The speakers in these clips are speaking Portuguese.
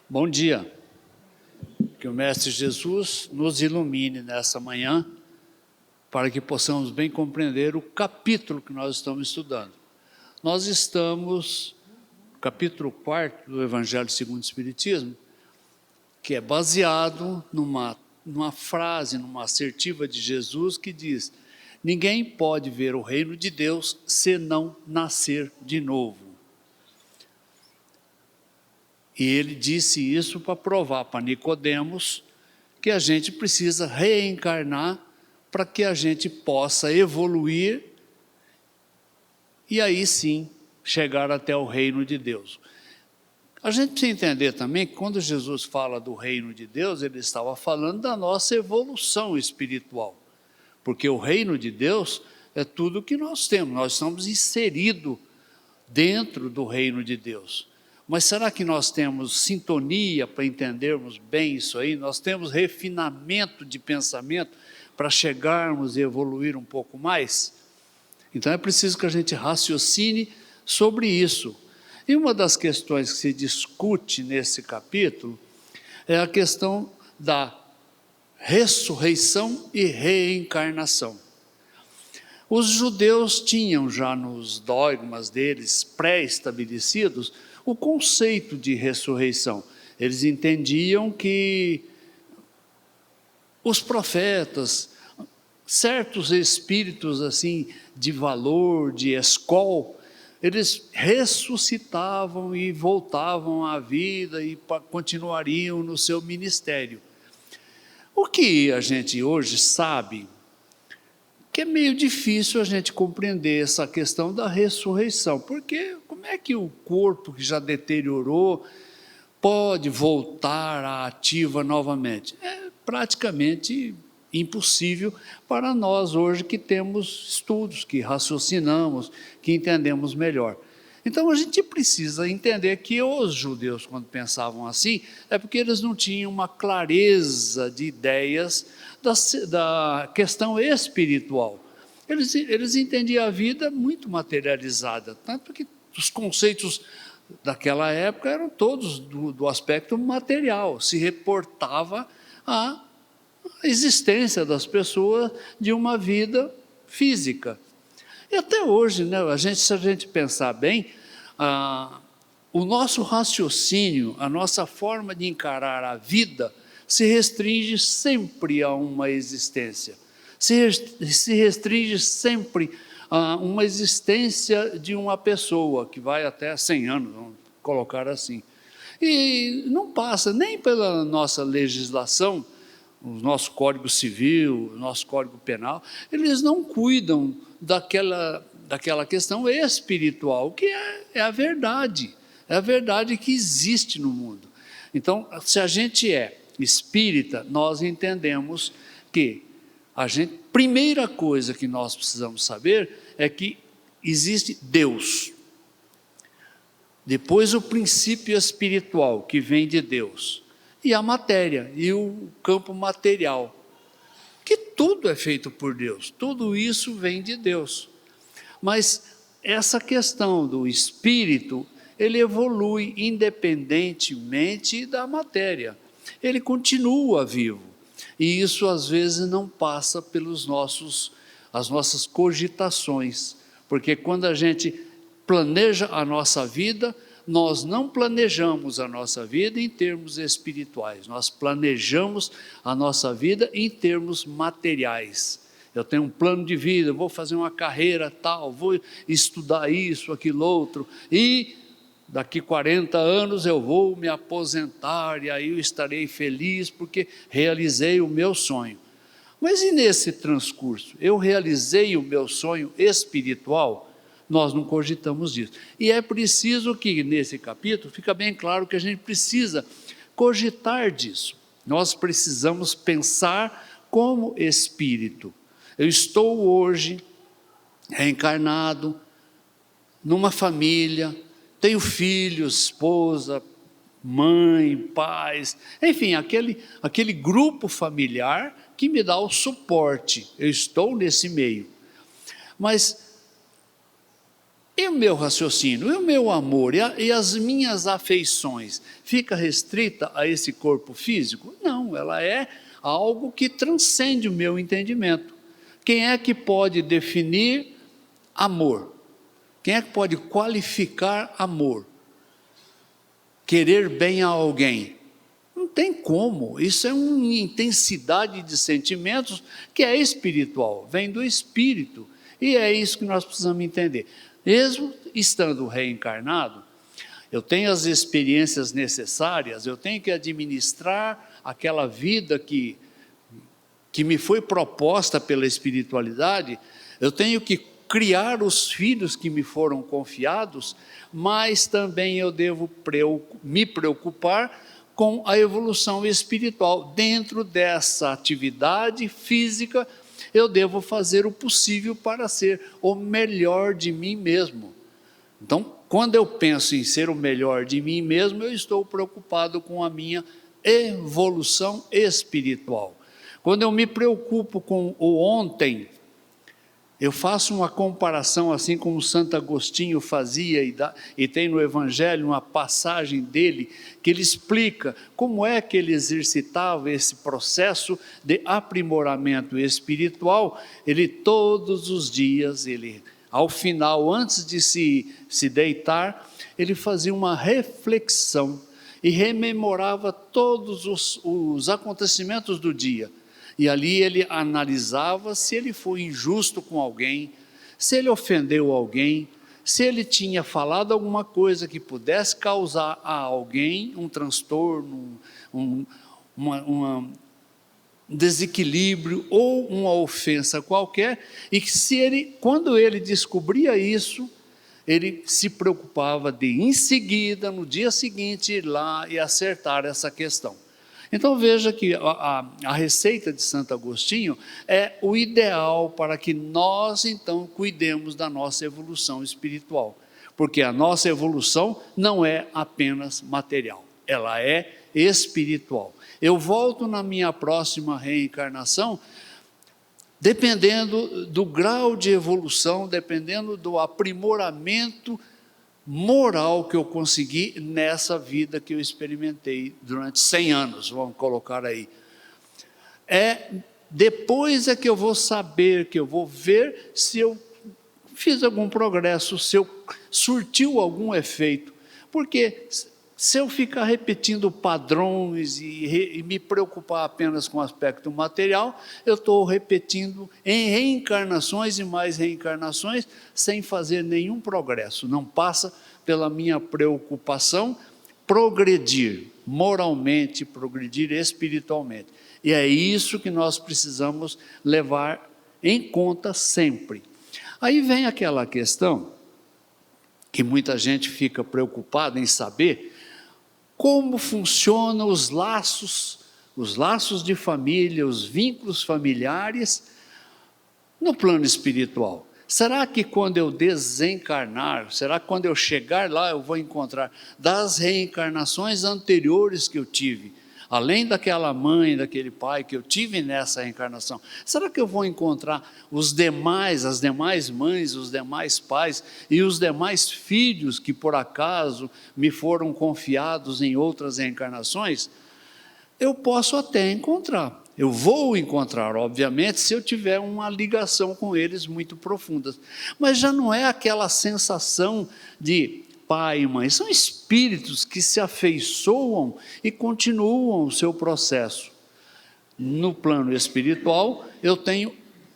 Bom dia, que o Mestre Jesus nos ilumine nessa manhã, para que possamos bem compreender o capítulo que nós estamos estudando. Nós estamos no capítulo 4 do Evangelho segundo o Espiritismo, que é baseado numa frase, numa assertiva de Jesus que diz: ninguém pode ver o reino de Deus se não nascer de novo. E ele disse isso para provar para Nicodemos que a gente precisa reencarnar para que a gente possa evoluir e aí sim chegar até o reino de Deus. A gente precisa entender também que quando Jesus fala do reino de Deus, ele estava falando da nossa evolução espiritual, porque o reino de Deus é tudo que nós temos, nós estamos inseridos dentro do reino de Deus. Mas será que nós temos sintonia para entendermos bem isso aí? Nós temos refinamento de pensamento para chegarmos e evoluir um pouco mais? Então é preciso que a gente raciocine sobre isso. E uma das questões que se discute nesse capítulo é a questão da ressurreição e reencarnação. Os judeus tinham já nos dogmas deles pré-estabelecidos o conceito de ressurreição. Eles entendiam que os profetas, certos espíritos assim de valor, de escol, eles ressuscitavam e voltavam à vida e continuariam no seu ministério. O que a gente hoje sabe que é meio difícil a gente compreender essa questão da ressurreição, porque como é que o corpo que já deteriorou pode voltar à ativa novamente? É praticamente impossível para nós hoje que temos estudos, que raciocinamos, que entendemos melhor. Então a gente precisa entender que os judeus, quando pensavam assim, é porque eles não tinham uma clareza de ideias da questão espiritual. Eles entendiam a vida muito materializada, tanto que os conceitos daquela época eram todos do aspecto material, se reportava à existência das pessoas de uma vida física. E até hoje, né, se a gente pensar bem, o nosso raciocínio, a nossa forma de encarar a vida se restringe sempre a uma existência, se restringe sempre a uma existência de uma pessoa, que vai até 100 anos, vamos colocar assim. E não passa nem pela nossa legislação, o nosso Código Civil, o nosso Código Penal, eles não cuidam daquela questão espiritual, que é a verdade que existe no mundo. Então, se a gente é espírita, nós entendemos que primeira coisa que nós precisamos saber é que existe Deus. Depois o princípio espiritual, que vem de Deus. E a matéria, e o campo material. Que tudo é feito por Deus, tudo isso vem de Deus. Mas essa questão do espírito, ele evolui independentemente da matéria. Ele continua vivo. E isso às vezes não passa pelas nossas cogitações. Porque quando a gente planeja a nossa vida, nós não planejamos a nossa vida em termos espirituais, nós planejamos a nossa vida em termos materiais. Eu tenho um plano de vida, vou fazer uma carreira tal, vou estudar isso, aquilo, outro, e daqui 40 anos eu vou me aposentar, e aí eu estarei feliz porque realizei o meu sonho. Mas e nesse transcurso? Eu realizei o meu sonho espiritual? Nós não cogitamos disso. E é preciso que, nesse capítulo, fica bem claro que a gente precisa cogitar disso. Nós precisamos pensar como espírito. Eu estou hoje reencarnado numa família, tenho filhos, esposa, mãe, pais, enfim, aquele grupo familiar que me dá o suporte. Eu estou nesse meio. Mas E o meu raciocínio, e o meu amor, e as minhas afeições, fica restrita a esse corpo físico? Não, ela é algo que transcende o meu entendimento. Quem é que pode definir amor? Quem é que pode qualificar amor? Querer bem a alguém? Não tem como, isso é uma intensidade de sentimentos que é espiritual, vem do espírito, e é isso que nós precisamos entender. Mesmo estando reencarnado, eu tenho as experiências necessárias, eu tenho que administrar aquela vida que me foi proposta pela espiritualidade, eu tenho que criar os filhos que me foram confiados, mas também eu devo me preocupar com a evolução espiritual. Dentro dessa atividade física, eu devo fazer o possível para ser o melhor de mim mesmo. Então, quando eu penso em ser o melhor de mim mesmo, eu estou preocupado com a minha evolução espiritual. Quando eu me preocupo com o ontem, eu faço uma comparação assim como Santo Agostinho fazia, e tem no Evangelho uma passagem dele, que ele explica como é que ele exercitava esse processo de aprimoramento espiritual. Ele todos os dias, ao final, antes de se deitar, ele fazia uma reflexão e rememorava todos os acontecimentos do dia. E ali ele analisava se ele foi injusto com alguém, se ele ofendeu alguém, se ele tinha falado alguma coisa que pudesse causar a alguém um transtorno, um desequilíbrio ou uma ofensa qualquer, e que quando ele descobria isso, ele se preocupava de em seguida, no dia seguinte, ir lá e acertar essa questão. Então veja que a receita de Santo Agostinho é o ideal para que nós então cuidemos da nossa evolução espiritual, porque a nossa evolução não é apenas material, ela é espiritual. Eu volto na minha próxima reencarnação, dependendo do grau de evolução, dependendo do aprimoramento moral que eu consegui nessa vida que eu experimentei durante 100 anos, vamos colocar aí. Depois é que eu vou saber, que eu vou ver se eu fiz algum progresso, se eu surtiu algum efeito, porque se eu ficar repetindo padrões e me preocupar apenas com o aspecto material, eu estou repetindo em reencarnações e mais reencarnações, sem fazer nenhum progresso. Não passa pela minha preocupação progredir moralmente, progredir espiritualmente. E é isso que nós precisamos levar em conta sempre. Aí vem aquela questão que muita gente fica preocupada em saber como funcionam os laços de família, os vínculos familiares no plano espiritual. Será que quando eu desencarnar, será que quando eu chegar lá eu vou encontrar das reencarnações anteriores que eu tive, além daquela mãe, daquele pai que eu tive nessa reencarnação, será que eu vou encontrar as demais mães, os demais pais e os demais filhos que por acaso me foram confiados em outras reencarnações? Eu posso até encontrar, eu vou encontrar, obviamente, se eu tiver uma ligação com eles muito profunda, mas já não é aquela sensação de pai e mãe, são espíritos que se afeiçoam e continuam o seu processo. No plano espiritual, eu tenho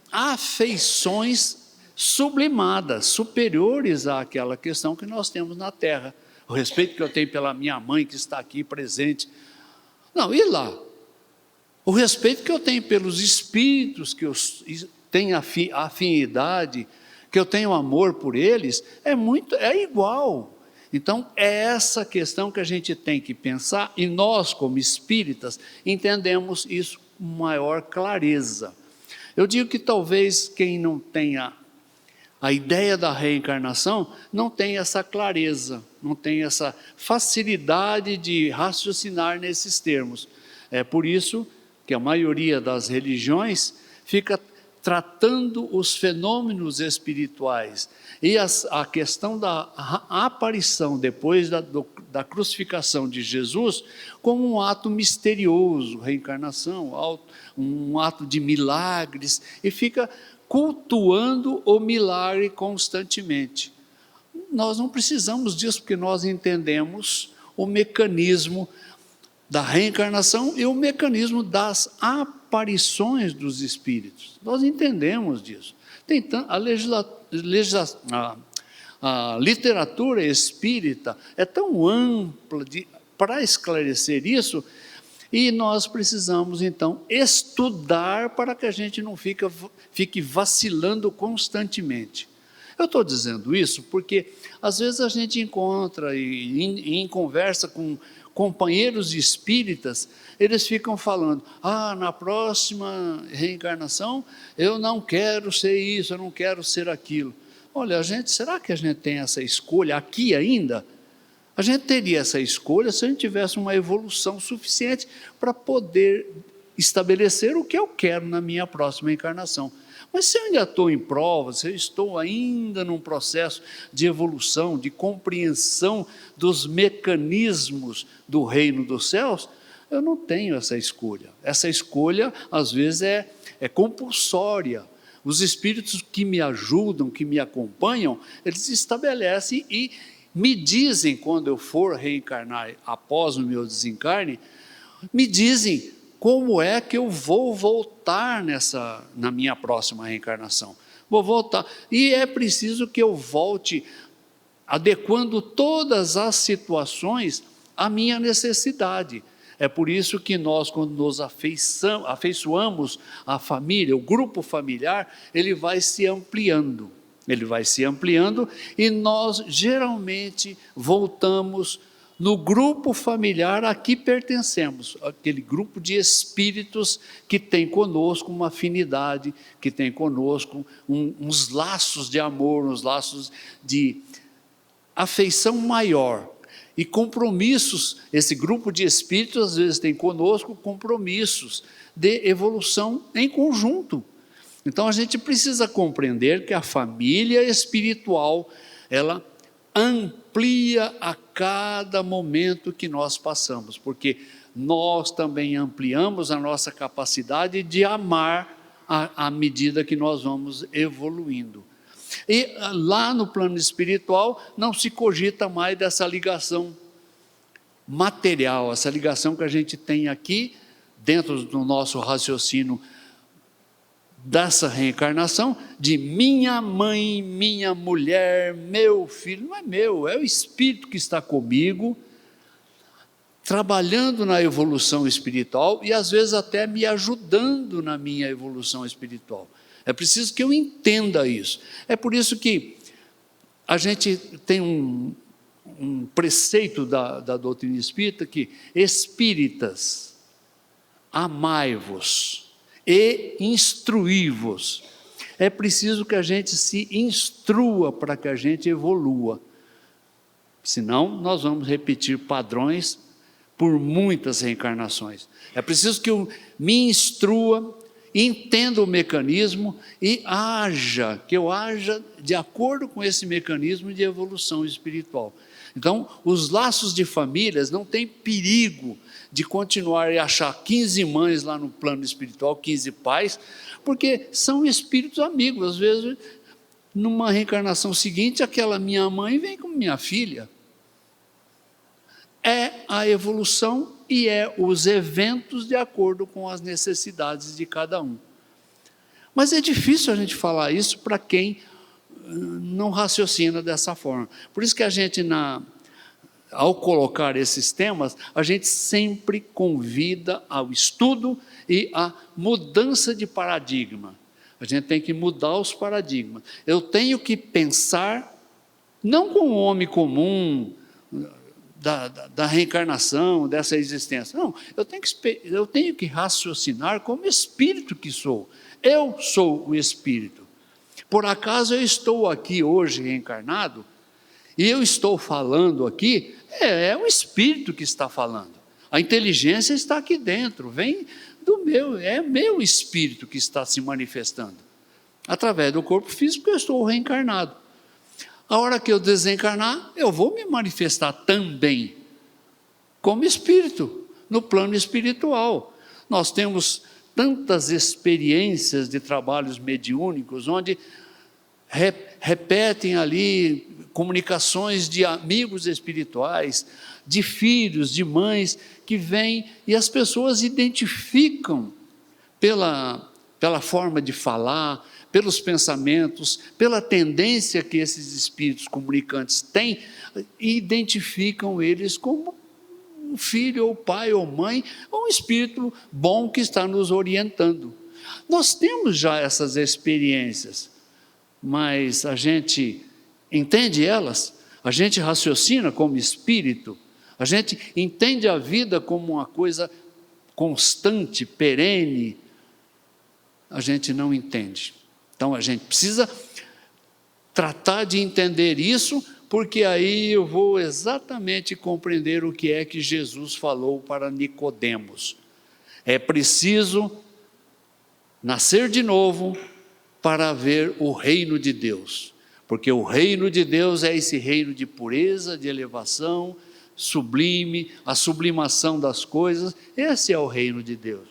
afeições sublimadas, superiores àquela questão que nós temos na Terra. O respeito que eu tenho pela minha mãe que está aqui presente. Não, e lá? O respeito que eu tenho pelos espíritos, que eu tenho afinidade, que eu tenho amor por eles, é igual. Então, é essa questão que a gente tem que pensar, e nós, como espíritas, entendemos isso com maior clareza. Eu digo que talvez quem não tenha a ideia da reencarnação, não tem essa clareza, não tem essa facilidade de raciocinar nesses termos. É por isso que a maioria das religiões fica tratando os fenômenos espirituais e a questão da aparição depois da crucificação de Jesus como um ato misterioso, reencarnação, um ato de milagres, e fica cultuando o milagre constantemente. Nós não precisamos disso, porque nós entendemos o mecanismo da reencarnação e o mecanismo das aparições dos espíritos. Nós entendemos disso. A literatura espírita é tão ampla para esclarecer isso, e nós precisamos, então, estudar para que a gente não fique vacilando constantemente. Eu estou dizendo isso porque, às vezes, a gente encontra em conversa com companheiros espíritas, eles ficam falando: na próxima reencarnação, eu não quero ser isso, eu não quero ser aquilo. Olha, será que a gente tem essa escolha aqui ainda? A gente teria essa escolha se a gente tivesse uma evolução suficiente para poder estabelecer o que eu quero na minha próxima encarnação. Mas se eu ainda estou em prova, se eu estou ainda num processo de evolução, de compreensão dos mecanismos do reino dos céus, eu não tenho essa escolha. Essa escolha, às vezes, é compulsória. Os espíritos que me ajudam, que me acompanham, eles estabelecem e me dizem, quando eu for reencarnar após o meu desencarne, me dizem como é que eu vou voltar na minha próxima reencarnação. Vou voltar. E é preciso que eu volte adequando todas as situações à minha necessidade. É por isso que nós, quando nos afeiçoamos à família, o grupo familiar, ele vai se ampliando. Ele vai se ampliando e nós geralmente voltamos no grupo familiar a que pertencemos, aquele grupo de espíritos que tem conosco uma afinidade, que tem conosco uns laços de amor, uns laços de afeição maior. E compromissos, esse grupo de espíritos às vezes tem conosco compromissos de evolução em conjunto. Então a gente precisa compreender que a família espiritual, ela amplia a cada momento que nós passamos, porque nós também ampliamos a nossa capacidade de amar à medida que nós vamos evoluindo. E lá no plano espiritual não se cogita mais dessa ligação material, essa ligação que a gente tem aqui dentro do nosso raciocínio dessa reencarnação, de minha mãe, minha mulher, meu filho. Não é meu, é o espírito que está comigo, trabalhando na evolução espiritual e às vezes até me ajudando na minha evolução espiritual. É preciso que eu entenda isso. É por isso que a gente tem um preceito da doutrina espírita que: espíritas, amai-vos e instruí-vos. É preciso que a gente se instrua para que a gente evolua. Senão, nós vamos repetir padrões por muitas reencarnações. É preciso que eu me instrua, entenda o mecanismo e que eu haja de acordo com esse mecanismo de evolução espiritual. Então, os laços de famílias não tem perigo de continuar e achar 15 mães lá no plano espiritual, 15 pais, porque são espíritos amigos. Às vezes, numa reencarnação seguinte, aquela minha mãe vem como minha filha. É a evolução e é os eventos de acordo com as necessidades de cada um. Mas é difícil a gente falar isso para quem não raciocina dessa forma. Por isso que a gente, ao colocar esses temas, a gente sempre convida ao estudo e à mudança de paradigma. A gente tem que mudar os paradigmas. Eu tenho que pensar, não como um homem comum, da reencarnação, dessa existência. Não, eu tenho que raciocinar como espírito que sou. Eu sou o espírito. Por acaso eu estou aqui hoje reencarnado, e eu estou falando aqui, é o espírito que está falando. A inteligência está aqui dentro, vem é meu espírito que está se manifestando. Através do corpo físico eu estou reencarnado. A hora que eu desencarnar, eu vou me manifestar também como espírito, no plano espiritual. Nós temos tantas experiências de trabalhos mediúnicos, onde repetem ali comunicações de amigos espirituais, de filhos, de mães, que vêm e as pessoas identificam pela forma de falar, pelos pensamentos, pela tendência que esses espíritos comunicantes têm, e identificam eles como um filho, ou pai, ou mãe, ou um espírito bom que está nos orientando. Nós temos já essas experiências, mas a gente entende elas, a gente raciocina como espírito, a gente entende a vida como uma coisa constante, perene. A gente não entende. Então a gente precisa tratar de entender isso, porque aí eu vou exatamente compreender o que é que Jesus falou para Nicodemos. É preciso nascer de novo para ver o reino de Deus, porque o reino de Deus é esse reino de pureza, de elevação, sublime, a sublimação das coisas. Esse é o reino de Deus.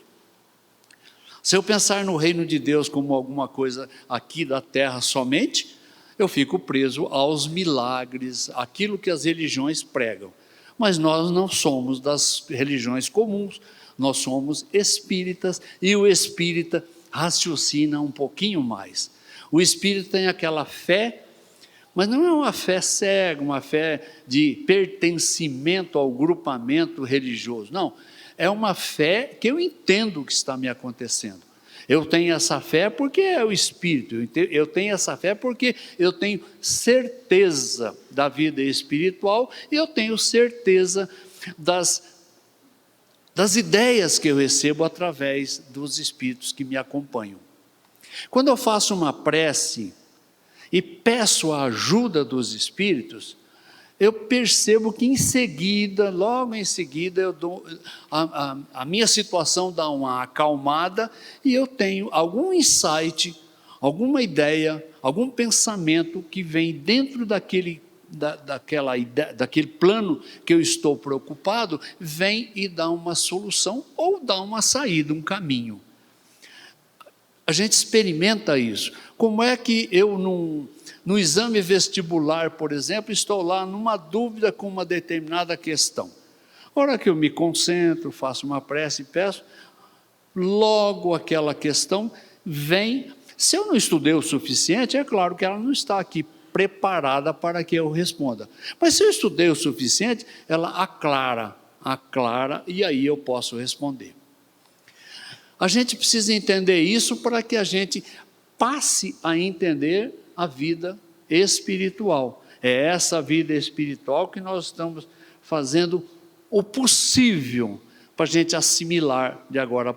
Se eu pensar no reino de Deus como alguma coisa aqui da terra somente, eu fico preso aos milagres, aquilo que as religiões pregam. Mas nós não somos das religiões comuns, nós somos espíritas, e o espírita raciocina um pouquinho mais. O espírita tem aquela fé, mas não é uma fé cega, uma fé de pertencimento ao grupamento religioso, não. É uma fé que eu entendo o que está me acontecendo. Eu tenho essa fé porque é o Espírito, eu tenho essa fé porque eu tenho certeza da vida espiritual e eu tenho certeza das ideias que eu recebo através dos Espíritos que me acompanham. Quando eu faço uma prece e peço a ajuda dos Espíritos, eu percebo que logo em seguida, a minha situação dá uma acalmada e eu tenho algum insight, alguma ideia, algum pensamento que vem dentro daquele plano que eu estou preocupado, vem e dá uma solução ou dá uma saída, um caminho. A gente experimenta isso. Como é que eu no exame vestibular, por exemplo, estou lá numa dúvida com uma determinada questão. A hora que eu me concentro, faço uma prece e peço, logo aquela questão vem. Se eu não estudei o suficiente, é claro que ela não está aqui preparada para que eu responda. Mas se eu estudei o suficiente, ela aclara, e aí eu posso responder. A gente precisa entender isso para que a gente passe a entender a vida espiritual. É essa vida espiritual que nós estamos fazendo o possível para a gente assimilar de agora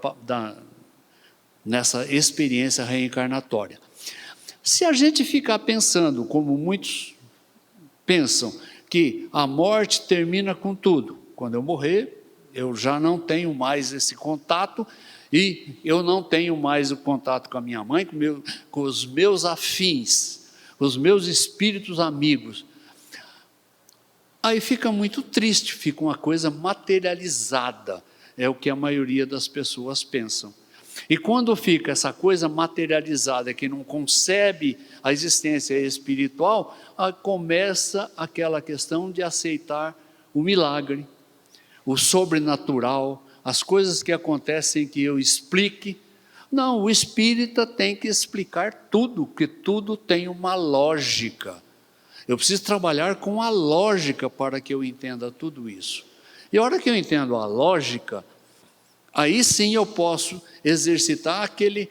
nessa experiência reencarnatória. Se a gente ficar pensando, como muitos pensam, que a morte termina com tudo, quando eu morrer, eu já não tenho mais esse contato, e eu não tenho mais o contato com a minha mãe, com os meus afins, os meus espíritos amigos. Aí fica muito triste, fica uma coisa materializada, é o que a maioria das pessoas pensam. E quando fica essa coisa materializada, que não concebe a existência espiritual, começa aquela questão de aceitar o milagre, o sobrenatural, as coisas que acontecem que eu explique. Não, o espírita tem que explicar tudo, porque tudo tem uma lógica. Eu preciso trabalhar com a lógica para que eu entenda tudo isso. E a hora que eu entendo a lógica, aí sim eu posso exercitar aquele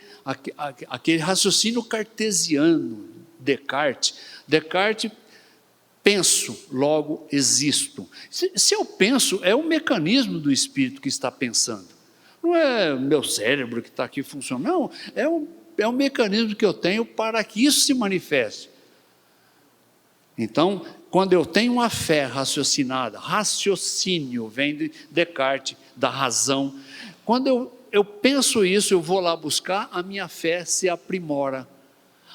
raciocínio cartesiano, Descartes. Descartes, penso, logo existo. Se eu penso, é o mecanismo do espírito que está pensando. Não é o meu cérebro que está aqui funcionando, não. É um mecanismo que eu tenho para que isso se manifeste. Então, quando eu tenho uma fé raciocinada, raciocínio vem de Descartes, da razão. Quando eu penso isso, eu vou lá buscar, a minha fé se aprimora.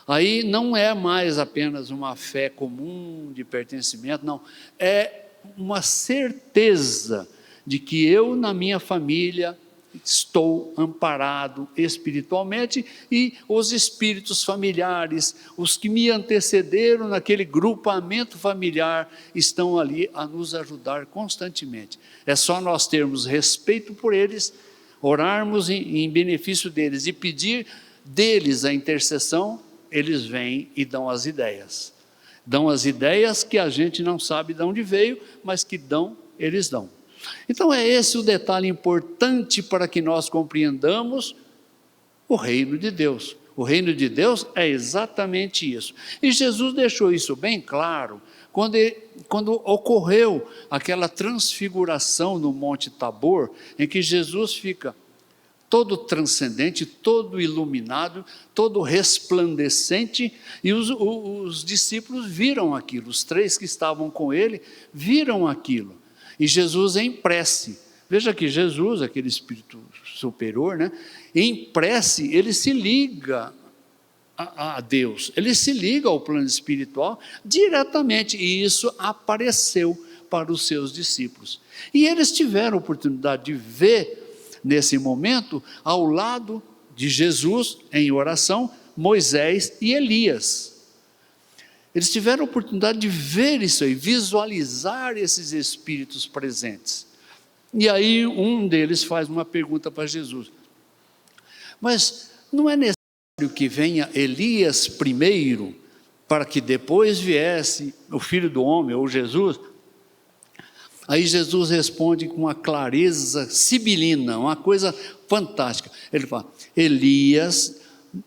Aí não é mais apenas uma fé comum de pertencimento, não. É uma certeza de que eu, na minha família, estou amparado espiritualmente e os espíritos familiares, os que me antecederam naquele grupamento familiar, estão ali a nos ajudar constantemente. É só nós termos respeito por eles, orarmos em benefício deles e pedir deles a intercessão, eles vêm e dão as ideias. Dão as ideias que a gente não sabe de onde veio, mas que eles dão. Então é esse o detalhe importante para que nós compreendamos o reino de Deus. O reino de Deus é exatamente isso. E Jesus deixou isso bem claro quando ocorreu aquela transfiguração no Monte Tabor, em que Jesus fica todo transcendente, todo iluminado, todo resplandecente, e os discípulos viram aquilo, os 3 que estavam com ele viram aquilo, e Jesus em prece, veja que Jesus, aquele espírito superior, né, em prece ele se liga a Deus, ele se liga ao plano espiritual diretamente, e isso apareceu para os seus discípulos, e eles tiveram a oportunidade de ver nesse momento, ao lado de Jesus, em oração, Moisés e Elias. Eles tiveram a oportunidade de ver isso aí, visualizar esses espíritos presentes. E aí um deles faz uma pergunta para Jesus. Mas não é necessário que venha Elias primeiro, para que depois viesse o Filho do Homem, ou Jesus? Aí Jesus responde com uma clareza sibilina, uma coisa fantástica. Ele fala, Elias,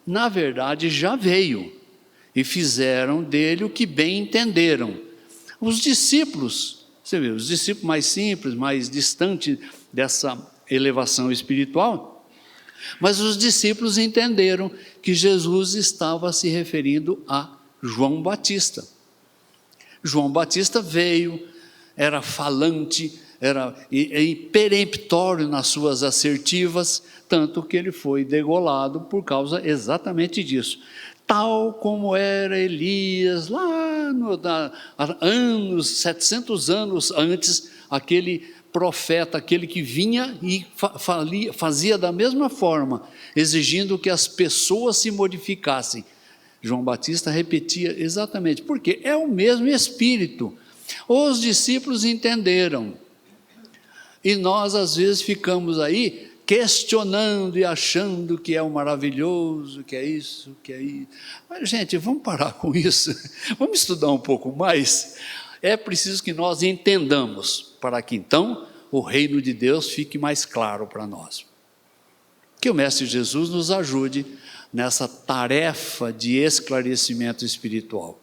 na verdade, já veio, e fizeram dele o que bem entenderam. Os discípulos, você vê, os discípulos mais simples, mais distantes dessa elevação espiritual, mas os discípulos entenderam que Jesus estava se referindo a João Batista. João Batista veio, era falante, era peremptório nas suas assertivas, tanto que ele foi degolado por causa exatamente disso. Tal como era Elias, lá anos, 700 anos antes, aquele profeta, aquele que vinha e fazia da mesma forma, exigindo que as pessoas se modificassem. João Batista repetia exatamente, porque é o mesmo Espírito. Os discípulos entenderam, e nós às vezes ficamos aí questionando e achando que é o maravilhoso, que é isso, que é isso. Mas gente, vamos parar com isso, vamos estudar um pouco mais. É preciso que nós entendamos, para que então o reino de Deus fique mais claro para nós. Que o Mestre Jesus nos ajude nessa tarefa de esclarecimento espiritual.